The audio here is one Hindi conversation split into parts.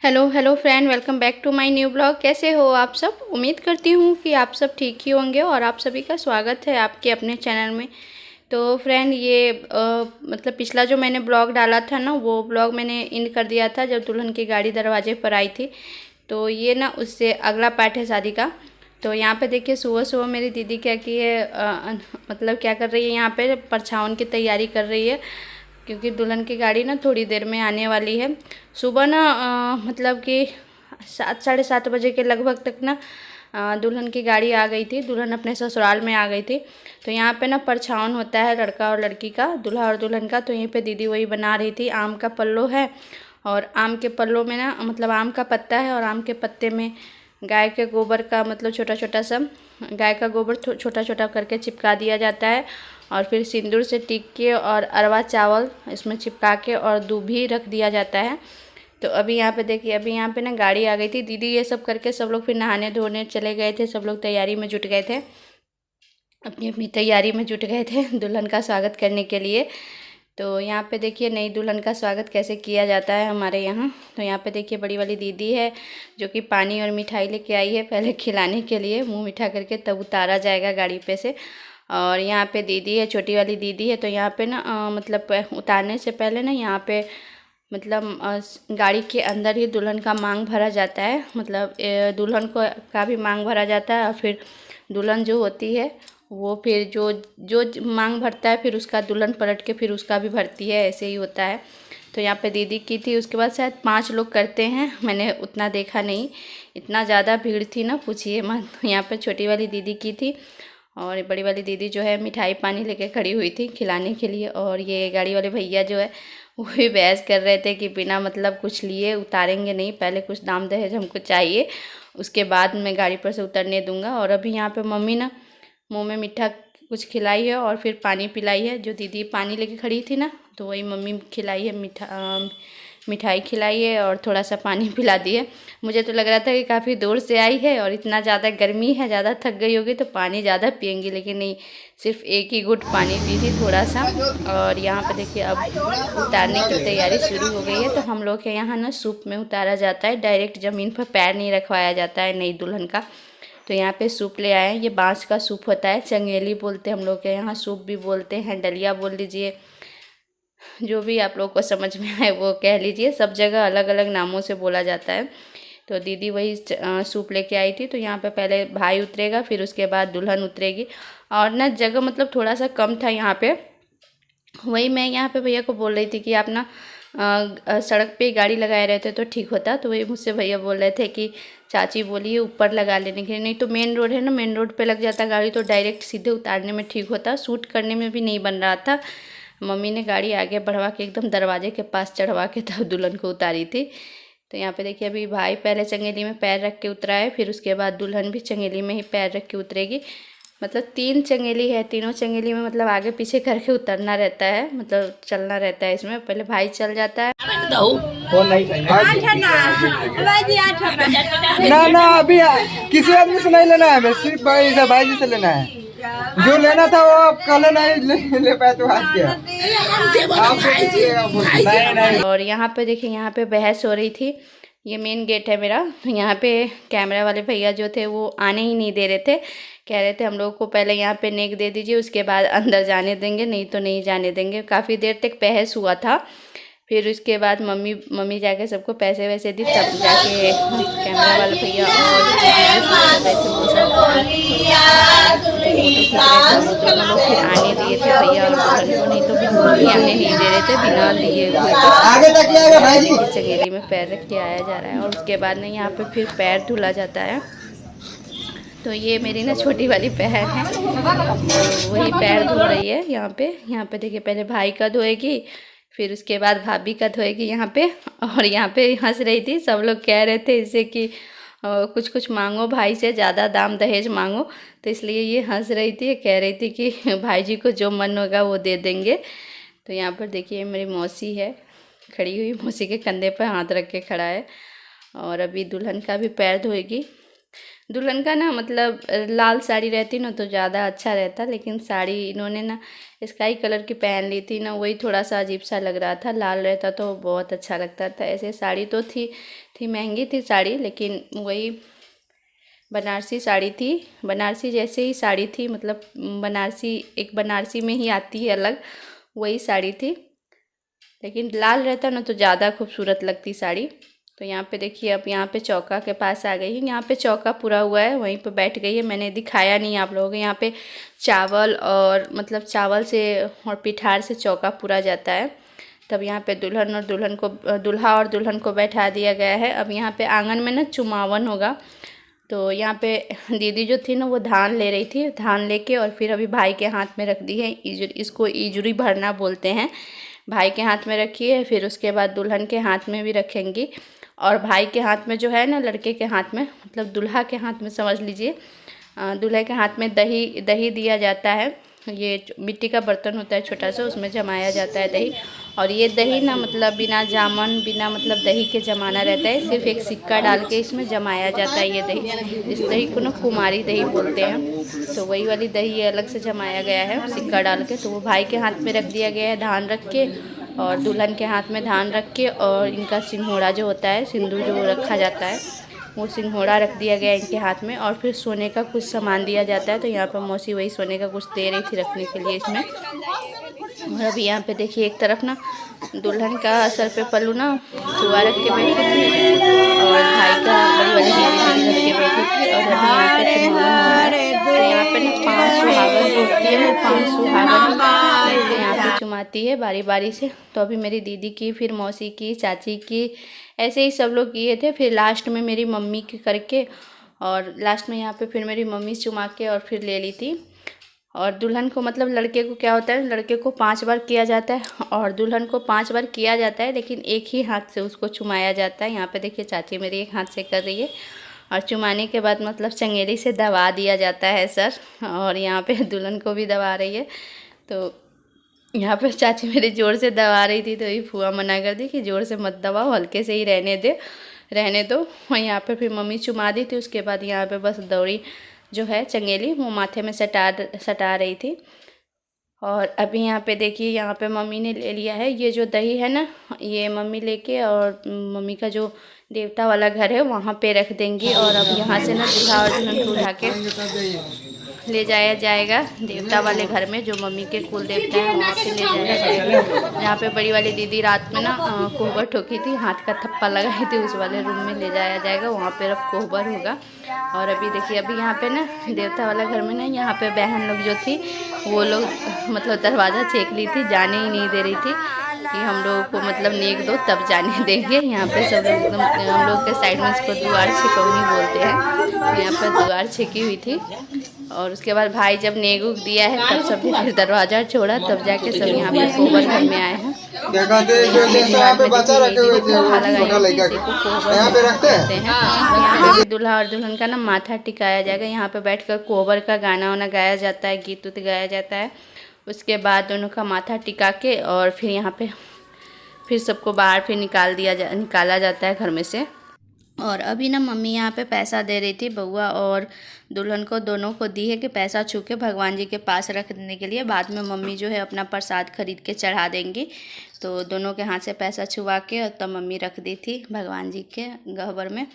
Hello hello friend, welcome back to my new blog. कैसे हो आप सब? उम्मीद करती हूँ कि आप सब ठीक ही होंगे और आप सभी का स्वागत है आपके अपने चैनल में। तो फ्रेंड ये मतलब पिछला जो मैंने ब्लॉग डाला था ना, वो ब्लॉग मैंने एंड कर दिया था जब दुल्हन की गाड़ी दरवाजे पर आई थी। तो ये ना उससे अगला पार्ट है शादी का। तो यहाँ पे देखिए सुबह सुबह मेरी दीदी क्या की है, मतलब क्या कर रही है, यहाँ पे परछावन की तैयारी कर रही है, क्योंकि दुल्हन की गाड़ी ना थोड़ी देर में आने वाली है। सुबह ना मतलब कि 7 साढ़े 7 बजे के लगभग तक ना दुल्हन की गाड़ी आ गई थी। दुल्हन अपने ससुराल में आ गई थी। तो यहाँ पे ना परछावन होता है लड़का और लड़की का, दूल्हा और दुल्हन का। तो यहीं पे दीदी वही बना रही थी। आम का पल्लो है और आम के पल्लो में ना मतलब आम का पत्ता है और आम के पत्ते में गाय के गोबर का मतलब छोटा छोटा सा गाय का गोबर छोटा छोटा करके चिपका दिया जाता है और फिर सिंदूर से टिक के और अरवा चावल इसमें चिपका के और दूध भी रख दिया जाता है। तो अभी यहाँ पे देखिए, अभी यहाँ पे ना गाड़ी आ गई थी। दीदी ये सब करके सब लोग फिर नहाने धोने चले गए थे। सब लोग तैयारी में जुट गए थे, अपनी अपनी तैयारी में जुट गए थे दुल्हन का स्वागत करने के लिए। तो यहाँ पे देखिए नई दुल्हन का स्वागत कैसे किया जाता है हमारे यहाँ। तो यहाँ पे देखिए बड़ी वाली दीदी है जो कि पानी और मिठाई लेके आई है, पहले खिलाने के लिए, मुंह मीठा करके तब उतारा जाएगा गाड़ी पे से। और यहाँ पे दीदी है, छोटी वाली दीदी है। तो यहाँ पे ना मतलब उतारने से पहले ना यहाँ पे मतलब गाड़ी के अंदर ही दुल्हन का मांग भरा जाता है। मतलब दुल्हन को का भी मांग भरा जाता है और फिर दुल्हन जो होती है वो फिर जो जो मांग भरता है फिर उसका दुल्हन पलट के फिर उसका भी भरती है, ऐसे ही होता है। तो यहाँ पे दीदी की थी, उसके बाद शायद 5 लोग करते हैं, मैंने उतना देखा नहीं, इतना ज़्यादा भीड़ थी ना पूछिए मत। यहाँ पे छोटी वाली दीदी की थी और बड़ी वाली दीदी जो है मिठाई पानी लेके खड़ी हुई थी खिलाने के लिए। और ये गाड़ी वाले भैया जो है वो भी बहस कर रहे थे कि बिना मतलब कुछ लिए उतारेंगे नहीं, पहले कुछ दाम दहेज हमको चाहिए, उसके बाद मैं गाड़ी पर से उतरने दूंगा। और अभी यहाँ पे मम्मी ना मुंह में मीठा कुछ खिलाई है और फिर पानी पिलाई है। जो दीदी पानी लेके खड़ी थी ना, तो वही मम्मी खिलाई है, मिठाई खिलाई है और थोड़ा सा पानी पिला दी है। मुझे तो लग रहा था कि काफ़ी दूर से आई है और इतना ज़्यादा गर्मी है, ज़्यादा थक गई होगी तो पानी ज़्यादा पियेंगी, लेकिन नहीं, सिर्फ एक ही घुट पानी पी थी थोड़ा सा। और यहाँ पे देखिए अब उतारने की तैयारी शुरू हो गई है। तो हम लोग के यहाँ ना सूप में उतारा जाता है, डायरेक्ट ज़मीन पर पैर नहीं रखवाया जाता है नई दुल्हन का। तो यहाँ पे सूप ले आए हैं, ये बांस का सूप होता है, चंगेली बोलते हैं हम लोग के यहाँ, सूप भी बोलते हैं, डलिया बोल लीजिए, जो भी आप लोग को समझ में आए वो कह लीजिए, सब जगह अलग अलग नामों से बोला जाता है। तो दीदी वही सूप लेके आई थी। तो यहाँ पे पहले भाई उतरेगा, फिर उसके बाद दुल्हन उतरेगी। और ना जगह मतलब थोड़ा सा कम था यहाँ पे, वही मैं यहाँ पे भैया को बोल रही थी कि आप ना सड़क पे गाड़ी लगाए रहते तो ठीक होता। तो वही मुझसे भैया बोल रहे थे कि चाची बोली ऊपर लगा लेने के लिए, नहीं तो मेन रोड है ना, मेन रोड पे लग जाता गाड़ी तो डायरेक्ट सीधे उतारने में ठीक होता, शूट करने में भी नहीं बन रहा था। मम्मी ने गाड़ी आगे बढ़वा के एकदम दरवाजे के पास चढ़वा के तब दुल्हन को उतारी थी। तो यहाँ पे देखिए अभी भाई पहले चंगेली में पैर रख के उतरा है, फिर उसके बाद दुल्हन भी चंगेली में ही पैर रख के उतरेगी। मतलब 3 चंगेली है, तीनों चंगेली में मतलब आगे पीछे करके उतरना रहता है, मतलब चलना रहता है इसमें। पहले भाई चल जाता है। ना ना अभी किसी आदमी से नहीं लेना है, सिर्फ भाई जी से लेना है। जो लेना था वो आप कल नहीं ले पाए तो आज क्या नहीं। और यहाँ पे देखिए यहाँ पे बहस हो रही थी। ये मेन गेट है मेरा। तो यहाँ पे कैमरा वाले भैया जो थे वो आने ही नहीं दे रहे थे, कह रहे थे हम लोग को पहले यहाँ पे नेक दे दीजिए उसके बाद अंदर जाने देंगे, नहीं तो नहीं जाने देंगे। काफ़ी देर तक बहस हुआ था। फिर उसके बाद मम्मी जाके सबको पैसे वैसे दी, तब जाके कैमरा वाले भैया और दोनों लोग फिर आने दिए थे भैया और दुल्हन को, नहीं तो बिल्कुल भी आने नहीं दे रहे थे बिना लिए हुए। चंगेली में पैर रख के आया जा रहा है और उसके बाद ना यहाँ पे फिर पैर धुला जाता है। तो ये मेरी ना छोटी वाली बहन है, तो वही पैर धो रही है यहाँ पे देखिए पहले भाई का धोएगी, फिर उसके बाद भाभी का धोएगी यहाँ पे। और यहाँ पे हंस रही थी, सब लोग कह रहे थे इससे कि कुछ कुछ मांगो भाई से, ज़्यादा दाम दहेज मांगो, तो इसलिए ये हंस रही थी, कह रही थी कि भाई जी को जो मन होगा वो दे देंगे। तो यहाँ पर देखिए मेरी मौसी है खड़ी हुई, मौसी के कंधे पर हाथ रख के खड़ा है। और अभी दुल्हन का भी पैर धोएगी। दुल्हन का ना मतलब लाल साड़ी रहती ना तो ज़्यादा अच्छा रहता, लेकिन साड़ी इन्होंने ना स्काई कलर की पहन ली थी ना, वही थोड़ा सा अजीब सा लग रहा था। लाल रहता तो बहुत अच्छा लगता था। ऐसे साड़ी तो थी महंगी थी साड़ी, लेकिन वही बनारसी साड़ी थी, बनारसी जैसे ही साड़ी थी, मतलब बनारसी एक बनारसी में ही आती है अलग, वही साड़ी थी। लेकिन लाल रहता ना तो ज़्यादा खूबसूरत लगती साड़ी। तो यहाँ पे देखिए, अब यहाँ पे चौका के पास आ गई है। यहाँ पे चौका पूरा हुआ है, वहीं पे बैठ गई है। मैंने दिखाया नहीं आप लोगों को। यहाँ पे चावल और मतलब चावल से और पिठार से चौका पूरा जाता है। तब यहाँ पे दुल्हा और दुल्हन को बैठा दिया गया है। अब यहाँ पे आंगन में ना चुमावन होगा। तो यहाँ पे दीदी जो थी ना वो धान ले रही थी, धान लेके और फिर अभी भाई के हाथ में रख दी है। इसको इजुरी भरना बोलते हैं। भाई के हाथ में रखी है, फिर उसके बाद दुल्हन के हाथ में भी रखेंगी। और भाई के हाथ में जो है ना, लड़के के हाथ में मतलब दूल्हा के हाथ में समझ लीजिए, दूल्हे के हाथ में दही दिया जाता है। ये मिट्टी का बर्तन होता है छोटा सा, उसमें जमाया जाता है दही। और ये दही ना मतलब बिना जामन बिना मतलब दही के जमाना रहता है, सिर्फ एक सिक्का डाल के इसमें जमाया जाता है ये दही। इस दही को ना कुमारी दही बोलते हैं। तो वही वाली दही ये अलग से जमाया गया है सिक्का डाल के। तो वो भाई के हाथ में रख दिया गया है धान रख के, और दुल्हन के हाथ में धान रख के, और इनका सिंघोड़ा जो होता है, सिंदूर जो रखा जाता है, वो सिंघोड़ा रख दिया गया इनके हाथ में। और फिर सोने का कुछ सामान दिया जाता है। तो यहाँ पर मौसी वही सोने का कुछ दे रही थी रखने के लिए इसमें। और अभी यहाँ पे देखिए, एक तरफ ना दुल्हन का सर पे पल्लू ना हुआ रख के बैठी थी, और भाई का बड़ी वाली दीदी रख के बैठी थी। और अभी यहाँ पे चुमावन हो रहा है। तो यहाँ पे ना 5 सुहागन जो होती है, 5 सुहागन यहाँ पे चुमाती है बारी बारी से। तो अभी मेरी दीदी की, फिर मौसी की, चाची की, ऐसे ही सब लोग किए थे। फिर लास्ट में मेरी मम्मी के करके, और लास्ट में यहाँ पे फिर मेरी मम्मी चुमा के और फिर ले ली थी। और दुल्हन को मतलब लड़के को क्या होता है, लड़के को 5 बार किया जाता है और दुल्हन को 5 बार किया जाता है, लेकिन एक ही हाथ से उसको चुमाया जाता है। यहाँ पे देखिए चाची मेरी एक हाथ से कर रही है। और चुमाने के बाद मतलब चंगेरी से दबा दिया जाता है सर, और यहाँ पे दुल्हन को भी दबा रही है। तो यहाँ पे चाची मेरी ज़ोर से दबा रही थी, तो ये फुआ मना कर दी कि ज़ोर से मत दबाओ, हल्के से ही रहने दो। और यहाँ पे फिर मम्मी चुमा दी थी। उसके बाद यहाँ पे बस दौड़ी जो है चंगेली वो माथे में सटा रही थी। और अभी यहाँ पे देखिए, यहाँ पे मम्मी ने ले लिया है ये जो दही है ना, ये मम्मी लेके और मम्मी का जो देवता वाला घर है वहाँ पे रख देंगी। और अब यहाँ से ना दूल्हा और दुल्हन को उठा के ले जाया जाएगा देवता वाले घर में, जो मम्मी के कुल देवता है वहाँ पे ले जाया जाएगा। यहाँ पे बड़ी वाली दीदी रात में ना कोहबर ठोकी थी, हाथ का थप्पा लगाई थी, उस वाले रूम में ले जाया जाएगा, वहाँ पे अब कोहबर होगा। और अभी देखिए, अभी यहाँ पे ना देवता वाला घर में ना, यहाँ पे बहन लोग जो थी वो लोग मतलब दरवाज़ा चेक ली थी, जाने ही नहीं दे रही थी कि हम लोगों को मतलब नेक दो तब जाने देंगे। यहाँ पे सब लोग एकदम, हम लोग के साइड में इसको दुआर छिकौनी बोलते हैं। यहाँ पर दुआर छिकी हुई थी। और उसके बाद भाई जब नेक उग दिया है तब सब फिर दरवाज़ा छोड़ा, तब जाके सब यहाँ पे कोहबर घर में आए हैं। क्या कहते हैं, जो जैसे यहाँ पे बच्चा रखे हुए थे वो छोटा लड़का यहाँ पे रखते हैं। यहाँ पे दूल्हा और दुल्हन का ना माथा टिकाया जाएगा। यहाँ पे बैठकर कोहबर का गाना वाना गाया जाता है, गीत उत गाया जाता है। उसके बाद दोनों का माथा टिका के और फिर यहाँ पे फिर सबको बाहर फिर निकाला जाता है घर में से। और अभी ना मम्मी यहाँ पे पैसा दे रही थी, बउआ और दुल्हन को दोनों को दी है कि पैसा छू के भगवान जी के पास रख देने के लिए। बाद में मम्मी जो है अपना प्रसाद खरीद के चढ़ा देंगी। तो दोनों के हाथ से पैसा छुआ के और तब मम्मी रख दी थी भगवान जी के गह्वर में।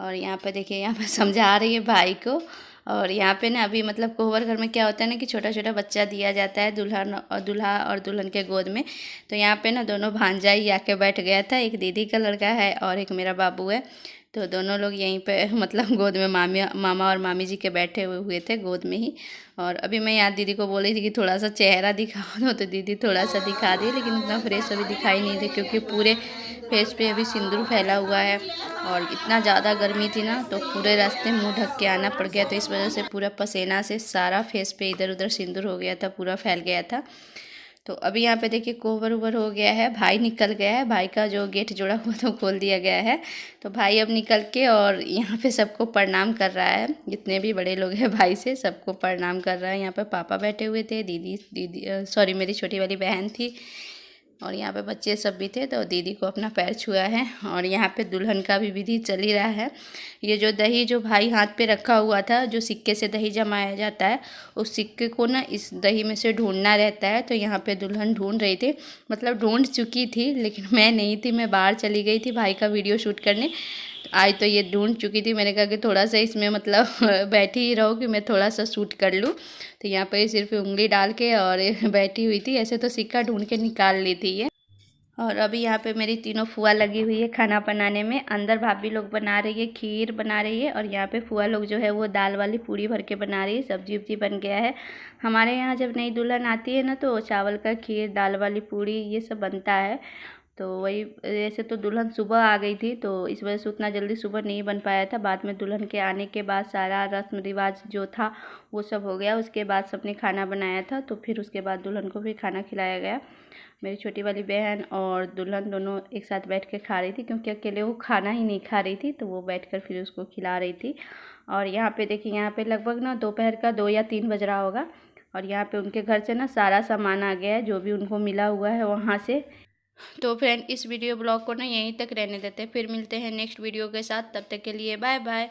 और यहाँ पे देखिए, यहाँ पे समझा रही है भाई को। और यहाँ पे ना अभी मतलब कोहबर घर में क्या होता है ना कि छोटा छोटा बच्चा दिया जाता है दूल्हा और दुल्हन के गोद में। तो यहाँ पे ना दोनों भांजा ही आके बैठ गया था, एक दीदी का लड़का है और एक मेरा बाबू है। तो दोनों लोग यहीं पे मतलब गोद में मामा और मामी जी के बैठे हुए थे गोद में ही। और अभी मैं यहाँ दीदी को बोल रही थी कि थोड़ा सा चेहरा दिखाओ दो, तो दीदी थोड़ा सा दिखा दी, लेकिन उतना फ्रेश अभी दिखाई नहीं दे क्योंकि पूरे फेस पे अभी सिंदूर फैला हुआ है। और इतना ज़्यादा गर्मी थी ना, तो पूरे रास्ते मुंह ढक के आना पड़ गया। तो इस वजह से पूरा पसीना से सारा फेस पे इधर उधर सिंदूर हो गया था, पूरा फैल गया था। तो अभी यहाँ पे देखिए कोहबर उबर हो गया है, भाई निकल गया है, भाई का जो गेट जोड़ा हुआ तो खोल दिया गया है। तो भाई अब निकल के और यहाँ पे सबको प्रणाम कर रहा है, जितने भी बड़े लोग हैं भाई से सबको प्रणाम कर रहा है। यहाँ पे पापा बैठे हुए थे, दीदी सॉरी मेरी छोटी वाली बहन थी, और यहाँ पे बच्चे सब भी थे तो दीदी को अपना पैर छुआ है। और यहाँ पे दुल्हन का भी विधि चल ही रहा है। ये जो दही जो भाई हाथ पे रखा हुआ था, जो सिक्के से दही जमाया जाता है, उस सिक्के को ना इस दही में से ढूंढना रहता है। तो यहाँ पे दुल्हन ढूंढ रही थी, मतलब ढूंढ चुकी थी, लेकिन मैं नहीं थी, मैं बाहर चली गई थी भाई का वीडियो शूट करने। आज तो ये ढूंढ चुकी थी। मैंने कहा कि थोड़ा सा इसमें मतलब बैठी ही रहो कि मैं थोड़ा सा शूट कर लूँ। तो यहाँ पे सिर्फ उंगली डाल के और बैठी हुई थी। ऐसे तो सिक्का ढूंढ के निकाल ली थी ये। और अभी यहाँ पे मेरी तीनों फुआ लगी हुई है खाना बनाने में। अंदर भाभी लोग बना रही है, खीर बना रही है, और यहाँ पे फुआ लोग जो है वो दाल वाली पूड़ी भर के बना रही है। सब्जी उब्जी बन गया है। हमारे यहाँ जब नई दुल्हन आती है ना, तो चावल का खीर, दाल वाली पूड़ी, ये सब बनता है। तो वही, ऐसे तो दुल्हन सुबह आ गई थी, तो इस वजह से उतना जल्दी सुबह नहीं बन पाया था। बाद में दुल्हन के आने के बाद सारा रस्म रिवाज जो था वो सब हो गया। उसके बाद सबने खाना बनाया था, तो फिर उसके बाद दुल्हन को भी खाना खिलाया गया। मेरी छोटी वाली बहन और दुल्हन दोनों एक साथ बैठ के खा रही थी, क्योंकि अकेले वो खाना ही नहीं खा रही थी, तो वो बैठकर फिर उसको खिला रही थी। और यहाँ पे देखिए, यहाँ पे लगभग ना दोपहर का 2 या 3 बज रहा होगा। और यहाँ पे उनके घर से ना सारा सामान आ गया है, जो भी उनको मिला हुआ है वहाँ से। तो फ्रेंड, इस वीडियो ब्लॉग को ना यहीं तक रहने देते हैं। फिर मिलते हैं नेक्स्ट वीडियो के साथ। तब तक के लिए बाय बाय।